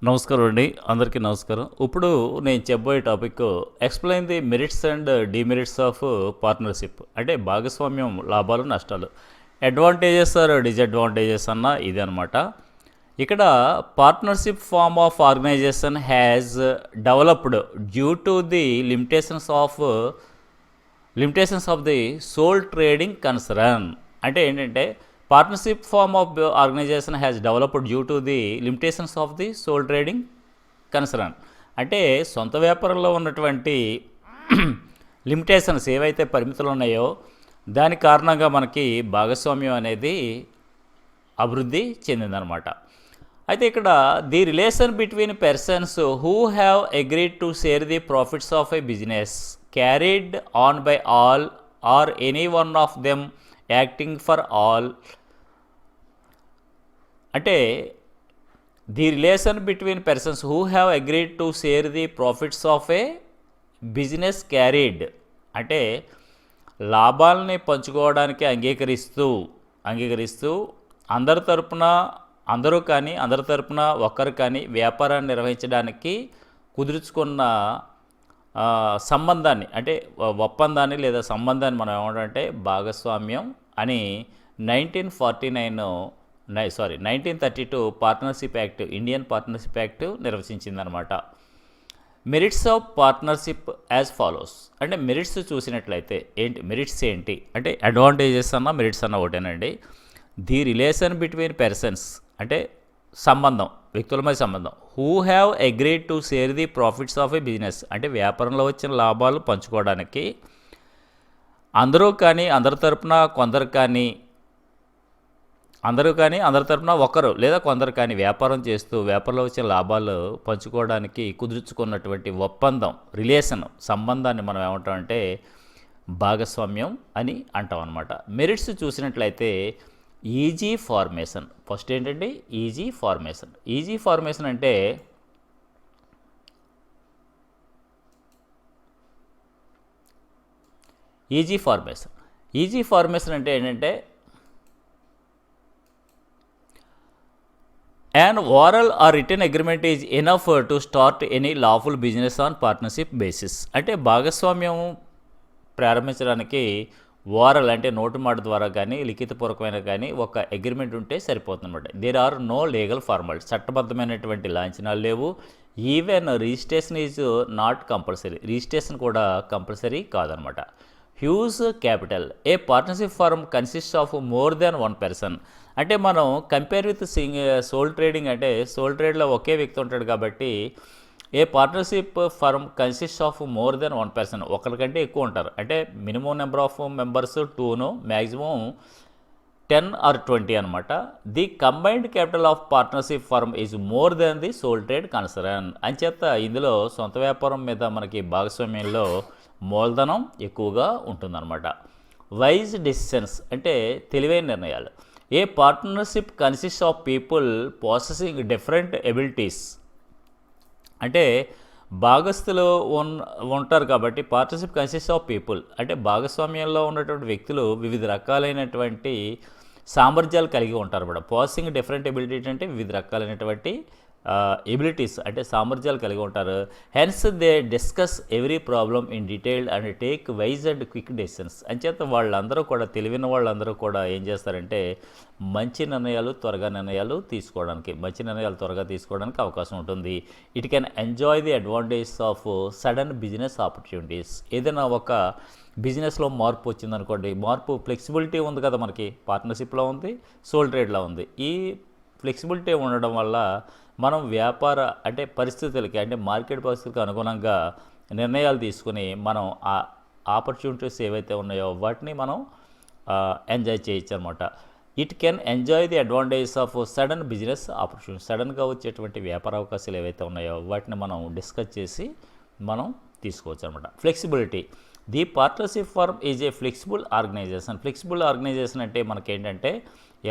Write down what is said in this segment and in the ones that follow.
నమస్కారం అండి. అందరికీ నమస్కారం. ఇప్పుడు నేను చెప్పబోయే topic explain the merits and demerits of partnership. అంటే భాగస్వామ్యం లాభాలు, నష్టాలు. అడ్వాంటేజెస్ ఆర్ డిసడ్వాంటేజెస్ అన్న ఇదే అనమాట. ఇక్కడ partnership form of organisation has developed due to the limitations of the sole trading concern. అంటే ఏంటంటే partnership form of organisation has developed due to the limitations of the sole trading concern. అంటే సొంత వ్యాపారంలో ఉన్నటువంటి లిమిటేషన్స్ ఏవైతే పరిమితులు ఉన్నాయో దాని కారణంగా మనకి భాగస్వామ్యం అనేది అభివృద్ధి చెందిందనమాట. అయితే ఇక్కడ the relation between persons who have agreed to share the profits of a business carried on by all or any one of them acting for all. అంటే the relation between persons who have agreed to share the profits of a business carried అంటే లాభాలని పంచుకోవడానికి అంగీకరిస్తూ అందరి తరపున ఒక్కరు కానీ వ్యాపారాన్ని నిర్వహించడానికి కుదుర్చుకున్న సంబంధాన్ని అంటే ఒప్పందాన్ని లేదా సంబంధాన్ని మనం ఏమంటే భాగస్వామ్యం అని 1932 partnership act, Indian partnership act నిర్వచించిందనమాట. Merits of partnership as follows. అంటే మెరిట్స్ చూసినట్లయితే మెరిట్స్ ఏంటి అంటే అడ్వాంటేజెస్ అన్న మెరిట్స్ అన్న ఒకటేనండి. ది రిలేషన్ బిట్వీన్ పర్సన్స్ అంటే సంబంధం, వ్యక్తుల మధ్య సంబంధం. Who have agreed to share the profits of a business అంటే వ్యాపారంలో వచ్చిన లాభాలు పంచుకోవడానికి అందరూ కానీ అందరి తరపున ఒకరు లేదా కొందరు కానీ వ్యాపారంలో వచ్చిన లాభాలు పంచుకోవడానికి కుదుర్చుకున్నటువంటి ఒప్పందం, సంబంధాన్ని మనం ఏమంటామంటే భాగస్వామ్యం అని అంటాం అనమాట. మెరిట్స్ చూసినట్లయితే ఈజీ ఫార్మేషన్. ఫస్ట్ ఏంటంటే ఈజీ ఫార్మేషన్ అంటే ఈజీ ఫార్మేషన్ అంటే ఏంటంటే an oral or written agreement is enough to start any lawful business on partnership basis. అంటే భాగస్వామ్యం ప్రారంభించడానికి ఓరల్ అంటే నోటు మాట ద్వారా కానీ లిఖితపూర్వకమైన కానీ ఒక అగ్రిమెంట్ ఉంటే సరిపోతుందన్నమాట. There are no legal formalities, చట్టబద్ధమైనటువంటి లాంఛనాలు లేవు. Even registration is not compulsory, registration కూడా కంపల్సరీ కాదనమాట. Huge capital. A partnership firm consist of more than one person. అంటే మనం కంపేర్ విత్ సోల్ ట్రేడింగ్ అంటే సోల్ ట్రేడ్లో ఒకే వ్యక్తి ఉంటాడు కాబట్టి a partnership firm consist of more than one person, ఒకరికంటే ఎక్కువ ఉంటారు. అంటే minimum number of members 2, maximum 10 or 20 అనమాట. The combined capital of partnership firm is more then the sole trade concern. అంచేత ఇందులో సొంత వ్యాపారం మీద మనకి భాగస్వామ్యంలో మూలధనం ఎక్కువగా ఉంటుందన్నమాట. వైజ్ డెసిషన్స్ అంటే తెలివైన నిర్ణయాలు. ఏ partnership consist of people possessing different abilities. అంటే భాగస్థులు ఉంటారు కాబట్టి పార్ట్నర్షిప్ కన్సిస్ట్ ఆఫ్ పీపుల్ అంటే భాగస్వామ్యంలో ఉన్నటువంటి వ్యక్తులు వివిధ రకాలైనటువంటి సామర్థ్యాలు కలిగి ఉంటారు అన్నమాట. పొసెసింగ్ డిఫరెంట్ ఎబిలిటీ అంటే వివిధ రకాలైనటువంటి ఎబిలిటీస్ అంటే సామర్థ్యాలు కలిగి ఉంటారు. Hence they discuss every problem in detailed and take wise and quick decisions. అంచేత వాళ్ళందరూ కూడా తెలివిన వాళ్ళందరూ కూడా ఏం చేస్తారంటే మంచి నిర్ణయాలు త్వరగా తీసుకోవడానికి అవకాశం ఉంటుంది. It can enjoy the advantages of sudden business opportunities. ఏదైనా ఒక బిజినెస్లో మార్పు వచ్చిందనుకోండి, ఫ్లెక్సిబిలిటీ ఉంది కదా మనకి, పార్ట్నర్షిప్లో ఉంది, సోల్ ట్రేడ్లో ఉంది. ఈ ఫ్లెక్సిబిలిటీ ఉండడం వల్ల మనం వ్యాపార అంటే పరిస్థితులకి అంటే మార్కెట్ పరిస్థితులకు అనుగుణంగా నిర్ణయాలు తీసుకుని మనం ఆ ఆపర్చునిటీస్ ఏవైతే ఉన్నాయో వాటిని మనం ఎంజాయ్ చేయొచ్చు అనమాట. It can enjoy the advantages of sudden business opportunity. సడన్గా వచ్చేటువంటి వ్యాపార అవకాశాలు ఏవైతే ఉన్నాయో వాటిని మనం డిస్కస్ చేసి మనం తీసుకోవచ్చు అనమాట. Flexibility. The partnership firm is a flexible organisation అంటే మనకేంటంటే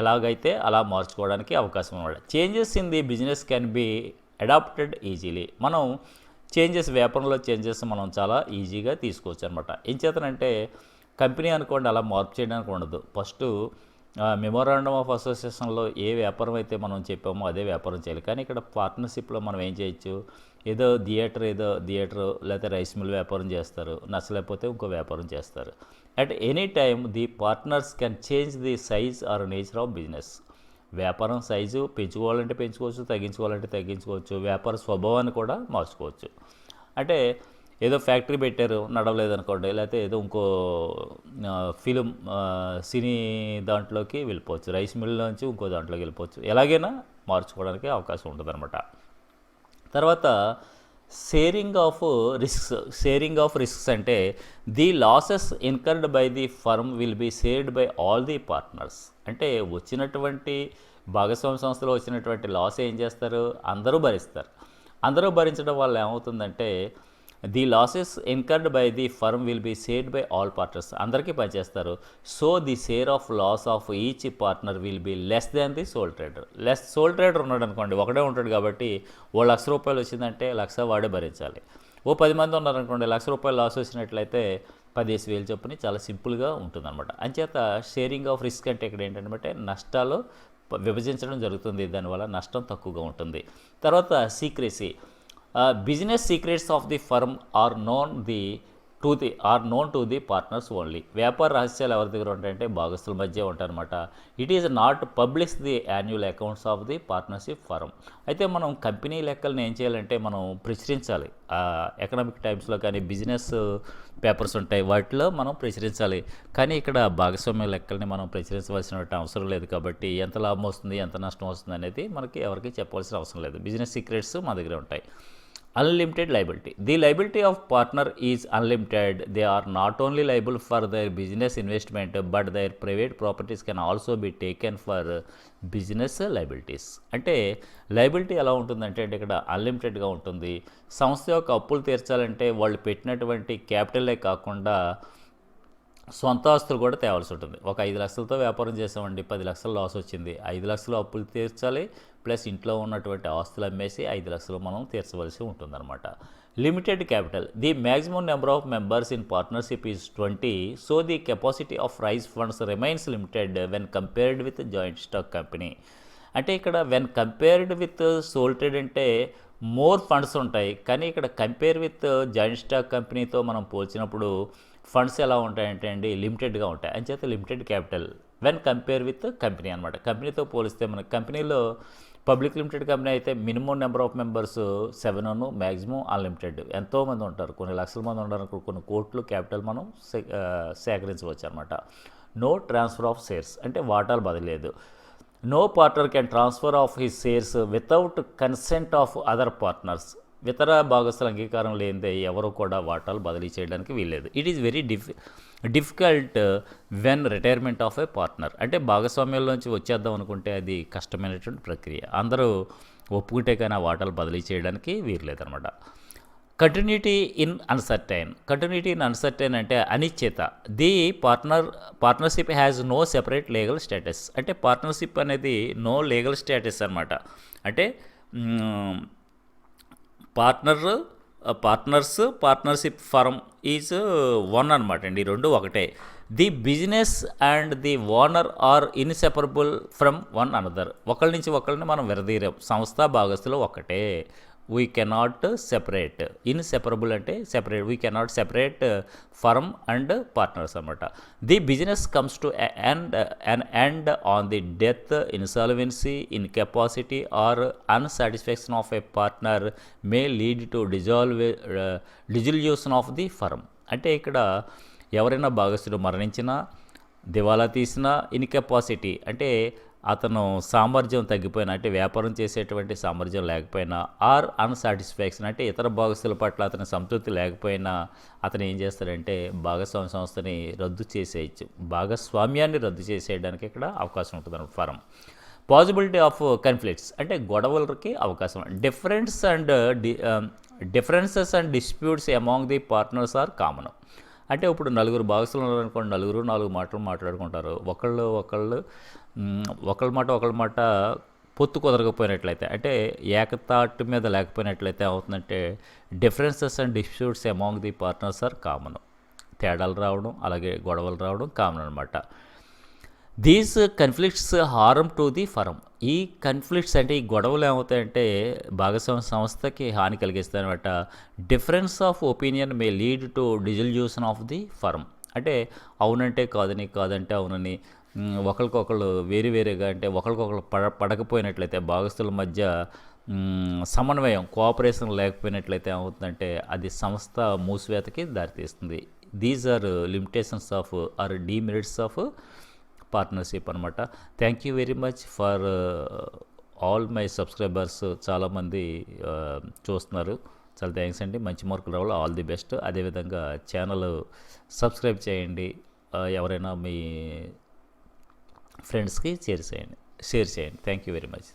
ఎలాగైతే అలా మార్చుకోవడానికి అవకాశం అన్నమాట. Changes in the business can be adapted easily. మనం వ్యాపారంలో చేంజెస్ మనం చాలా ఈజీగా తీసుకోవచ్చు అనమాట. ఏం చేతనంటే కంపెనీ అనుకోండి అలా మార్పు చేయడానికి ఉండదు. ఫస్ట్ మెమోరాండమ్ ఆఫ్ అసోసియేషన్లో ఏ వ్యాపారం అయితే మనం చెప్పామో అదే వ్యాపారం చేయాలి. కానీ ఇక్కడ పార్ట్నర్షిప్లో మనం ఏం చేయొచ్చు, ఏదో థియేటర్ లేకపోతే రైస్ మిల్ వ్యాపారం చేస్తారు, నచ్చలేకపోతే ఇంకో వ్యాపారం చేస్తారు. At any time the partners can change the size are nature of business. వ్యాపారం సైజు పెంచుకోవాలంటే పెంచుకోవచ్చు, తగ్గించుకోవాలంటే తగ్గించుకోవచ్చు, వ్యాపార స్వభావాన్ని కూడా మార్చుకోవచ్చు. అంటే ఏదో ఫ్యాక్టరీ పెట్టారు నడవలేదనుకోండి, లేకపోతే ఏదో ఇంకో ఫిలిం సినీ దాంట్లోకి వెళ్ళిపోవచ్చు, రైస్ మిల్ నుంచి ఇంకో దాంట్లోకి వెళ్ళిపోవచ్చు, ఎలాగైనా మార్చుకోవడానికి అవకాశం ఉంటుందన్నమాట. తర్వాత షేరింగ్ ఆఫ్ రిస్క్స్ అంటే the losses incurred by the firm will be shared by all the partners. అంటే వచ్చినటువంటి భాగస్వామ్య సంస్థలో వచ్చినటువంటి లాస్ ఏం చేస్తారు, అందరూ భరిస్తారు. అందరూ భరించడం వల్ల ఏమవుతుందంటే the losses incurred by the firm will be shared by all partners, అందరికీ పనిచేస్తారు. So the share of loss of each partner will be less than the sole trader. Sole trader ఉన్నాడు అనుకోండి, ఒకడే ఉంటాడు కాబట్టి ఓ ₹1,00,000 వచ్చిందంటే 1,00,000 వాడే భరించాలి. ఓ 10 మంది ఉన్నారనుకోండి, ₹1,00,000 లాస్ వచ్చినట్లయితే 15,000 చొప్పున చాలా సింపుల్గా ఉంటుందన్నమాట. అంచేత షేరింగ్ ఆఫ్ రిస్క్ అంటే ఇక్కడ ఏంటంటే నష్టాలు విభజించడం జరుగుతుంది, దానివల్ల నష్టం తక్కువగా ఉంటుంది. తర్వాత secrecy. Business secrets of the firm are known to the partners only. వ్యాపార రహస్యాలు ఎవరి దగ్గర ఉంటాయంటే భాగస్తుల మధ్య ఉంటాయన్నమాట. It is not publish the annual accounts of the partnership firm. అయితే మనం కంపెనీ లెక్కలను ఏం చేయాలంటే మనం ప్రచురించాలి. ఎకనామిక్ టైమ్స్లో కానీ బిజినెస్ పేపర్స్ ఉంటాయి, వాటిలో మనం ప్రచురించాలి. కానీ ఇక్కడ భాగస్వామ్య లెక్కల్ని మనం ప్రచురించవలసిన అవసరం లేదు కాబట్టి ఎంత లాభం వస్తుంది ఎంత నష్టం వస్తుంది అనేది మనకి ఎవరికి చెప్పవలసిన అవసరం లేదు. బిజినెస్ సీక్రెట్స్ మా దగ్గర ఉంటాయి. Unlimited liability. The liability of partner is unlimited. They are not only liable for their business investment, but their private properties can also be taken for business liabilities. అంటే లైబిలిటీ ఎలా ఉంటుందంటే ఇక్కడ అన్లిమిటెడ్గా ఉంటుంది. సంస్థ యొక్క అప్పులు తీర్చాలంటే వాళ్ళు పెట్టినటువంటి క్యాపిటలే కాకుండా సొంత ఆస్తులు కూడా తేవాల్సి ఉంటుంది. ఒక 5 లక్షలతో వ్యాపారం చేసామండి, 10 లక్షల లాస్ వచ్చింది, 5 లక్షలు అప్పులు తీర్చాలి, ప్లస్ ఇంట్లో ఉన్నటువంటి ఆస్తులు అమ్మేసి 5 లక్షలు మనం తీర్చవలసి ఉంటుందన్నమాట. Limited capital. The maximum number of members in partnership is 20. So the capacity of raise funds remains limited when compared with joint stock company. అంటే ఇక్కడ when compared with sole trade అంటే మోర్ ఫండ్స్ ఉంటాయి, కానీ ఇక్కడ compare with joint stock కంపెనీతో మనం పోల్చినప్పుడు funds ఎలా ఉంటాయంటే అండి లిమిటెడ్గా ఉంటాయి. అంచేత limited capital when compare with company అనమాట. కంపెనీతో పోలిస్తే మనకి కంపెనీలో పబ్లిక్ లిమిటెడ్ కంపెనీ అయితే minimum number of members 7, maximum unlimited. ఎంతోమంది ఉంటారు, కొన్ని లక్షల మంది ఉంటారు, కొన్ని కోట్లు క్యాపిటల్ మనం సేకరించవచ్చు అనమాట. నో ట్రాన్స్ఫర్ ఆఫ్ షేర్స్ అంటే వాటాలు బదిలేదు. No partner can transfer of his shares without consent of other partners. ఇతర భాగస్తుల అంగీకారం లేనిదే ఎవరు కూడా వాటాలు బదిలీ చేయడానికి వీల్లేదు. It is very difficult when retirement of a partner. అంటే భాగస్వామ్యంలోంచి వచ్చేద్దాం అనుకుంటే అది కష్టమైనటువంటి ప్రక్రియ, అందరూ ఒప్పుకుంటే కానీ ఆ వాటాలు బదిలీ చేయడానికి వీల్లేదనమాట. కంటిన్యూటీ ఇన్ అన్సర్టైన్ అంటే అనిశ్చిత. The partnership has no separate legal status. అంటే పార్ట్నర్షిప్ అనేది నో లీగల్ స్టేటస్ అనమాట. అంటే పార్ట్నర్షిప్ ఫర్మ్ ఈజ్ వన్ అనమాట అండి, ఈ రెండు ఒకటే. The business and the owner are inseparable from one another. ఒకళ్ళ నుంచి ఒకళ్ళని మనం విడదీయలేం, సంస్థ భాగస్తులు ఒకటే. We cannot separate. ఇన్సెపరబుల్ అంటే separate, we cannot separate firm and partners అనమాట. The business comes to an end on the death, insolvency, incapacity or unsatisfaction of a partner may lead to dissolution of the firm. అంటే ఇక్కడ ఎవరైనా భాగస్తుడు మరణించినా, దివాలా తీసినా, incapacity అంటే అతను సామర్థ్యం తగ్గిపోయినా, అంటే వ్యాపారం చేసేటువంటి సామర్థ్యం లేకపోయినా, ఆర్ అన్సాటిస్ఫాక్షన్ అంటే ఇతర భాగస్తుల పట్ల అతని సంతృప్తి లేకపోయినా అతను ఏం చేస్తాడంటే భాగస్వామ్య సంస్థని రద్దు చేసేయచ్చు, భాగస్వామ్యాన్ని రద్దు చేసేయడానికి ఇక్కడ అవకాశం ఉంటుంది అన్నమాట ఫారం. పాసిబిలిటీ ఆఫ్ కన్ఫ్లిక్ట్స్ అంటే గొడవలకి అవకాశం. Differences and disputes among the partners are common. అంటే ఇప్పుడు నలుగురు భాగస్తులు ఉన్నారనుకోండి, నలుగురు 4 మాటలు మాట్లాడుకుంటారు, ఒకళ్ళ మాట పొత్తు కుదరకపోయినట్లయితే, అంటే ఏకతాటి మీద లేకపోయినట్లయితే అవుతుందంటే differences and disputes among the partners are common. తేడాలు రావడం అలాగే గొడవలు రావడం కామన్ అనమాట. These conflicts harm to the firm. ఈ కన్ఫ్లిక్ట్స్ అంటే ఈ గొడవలు ఏమవుతాయంటే భాగస్వామ్య సంస్థకి హాని కలిగిస్తాయన్నమాట. Difference of opinion may lead to dissolution of the firm. అంటే అవునంటే కాదని, కాదంటే అవునని, ఒకరికొకళ్ళు వేరు వేరేగా అంటే ఒకరికొకరు పడకపోయినట్లయితే భాగస్తుల మధ్య సమన్వయం కోఆపరేషన్ లేకపోయినట్లయితే ఏమవుతుందంటే అది సంస్థ మూసివేతకి దారితీస్తుంది. These are limitations of or demerits of partnership అనమాట. Thank you very much for all my subscribers. చాలామంది చూస్తున్నారు, చాలా థ్యాంక్స్ అండి. మంచి మార్కులు రావాలి, ఆల్ ది బెస్ట్. అదేవిధంగా ఛానల్ సబ్స్క్రైబ్ చేయండి. ఎవరైనా మీ ఫ్రెండ్స్కి షేర్ చేయండి. Thank you very much.